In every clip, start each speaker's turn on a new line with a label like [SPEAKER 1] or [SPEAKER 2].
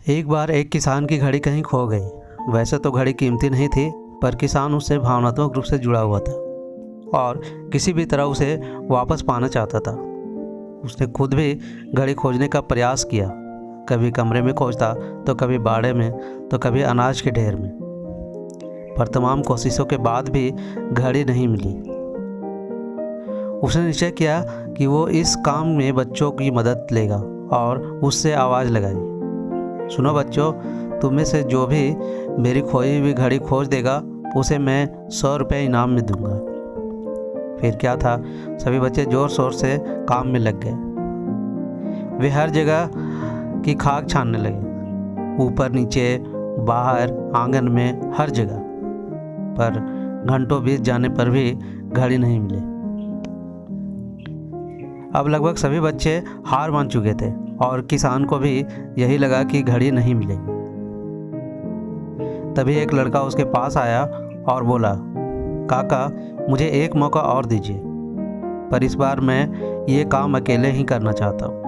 [SPEAKER 1] एक बार एक किसान की घड़ी कहीं खो गई। वैसे तो घड़ी कीमती नहीं थी, पर किसान उससे भावनात्मक रूप से जुड़ा हुआ था और किसी भी तरह उसे वापस पाना चाहता था। उसने खुद भी घड़ी खोजने का प्रयास किया। कभी कमरे में खोजता, तो कभी बाड़े में, तो कभी अनाज के ढेर में। पर तमाम कोशिशों के बाद भी घड़ी नहीं मिली। उसने निश्चय किया कि वो इस काम में बच्चों की मदद लेगा और उससे आवाज़ लगाई, सुनो बच्चों, तुम में से जो भी मेरी खोई हुई घड़ी खोज देगा उसे मैं 100 रुपये इनाम में दूंगा। फिर क्या था, सभी बच्चे जोर शोर से काम में लग गए। वे हर जगह की खाक छानने लगे, ऊपर नीचे, बाहर, आंगन में, हर जगह। पर घंटों बीत जाने पर भी घड़ी नहीं मिली। अब लगभग सभी बच्चे हार मान चुके थे और किसान को भी यही लगा कि घड़ी नहीं मिलेगी। तभी एक लड़का उसके पास आया और बोला, काका, मुझे एक मौका और दीजिए, पर इस बार मैं ये काम अकेले ही करना चाहता हूँ।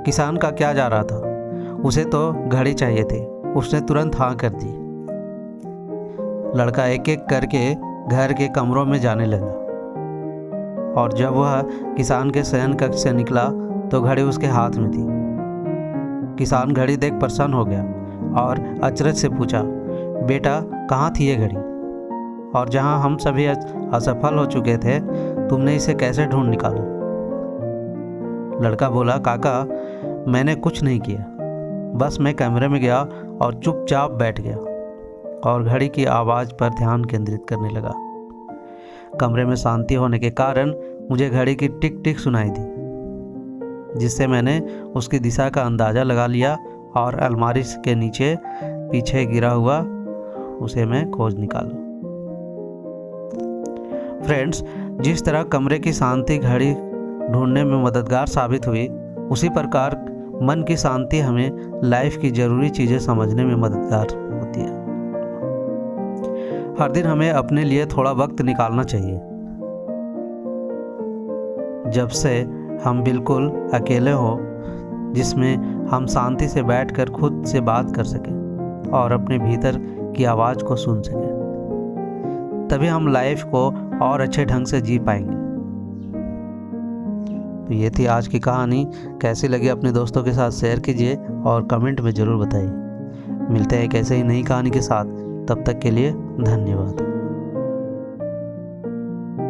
[SPEAKER 1] किसान का क्या जा रहा था, उसे तो घड़ी चाहिए थी। उसने तुरंत हाँ कर दी। लड़का एक एक करके घर के कमरों में जाने लगा और जब वह किसान के शयन कक्ष से निकला तो घड़ी उसके हाथ में थी। किसान घड़ी देख प्रसन्न हो गया और अचरज से पूछा, बेटा, कहाँ थी ये घड़ी? और जहाँ हम सभी असफल हो चुके थे, तुमने इसे कैसे ढूंढ निकाला? लड़का बोला, काका, मैंने कुछ नहीं किया, बस मैं कमरे में गया और चुपचाप बैठ गया और घड़ी की आवाज़ पर ध्यान केंद्रित करने लगा। कमरे में शांति होने के कारण मुझे घड़ी की टिक टिक सुनाई दी, जिससे मैंने उसकी दिशा का अंदाज़ा लगा लिया और अलमारी के नीचे पीछे गिरा हुआ उसे मैं खोज निकाला। फ्रेंड्स, जिस तरह कमरे की शांति घड़ी ढूंढने में मददगार साबित हुई, उसी प्रकार मन की शांति हमें लाइफ की ज़रूरी चीज़ें समझने में मददगार होती है। हर दिन हमें अपने लिए थोड़ा वक्त निकालना चाहिए, जब से हम बिल्कुल अकेले हो, जिसमें हम शांति से बैठकर खुद से बात कर सकें और अपने भीतर की आवाज़ को सुन सकें। तभी हम लाइफ को और अच्छे ढंग से जी पाएंगे। तो ये थी आज की कहानी। कैसी लगी अपने दोस्तों के साथ शेयर कीजिए और कमेंट में ज़रूर बताइए। मिलते हैं एक ऐसे ही नई कहानी के साथ। तब तक के लिए धन्यवाद।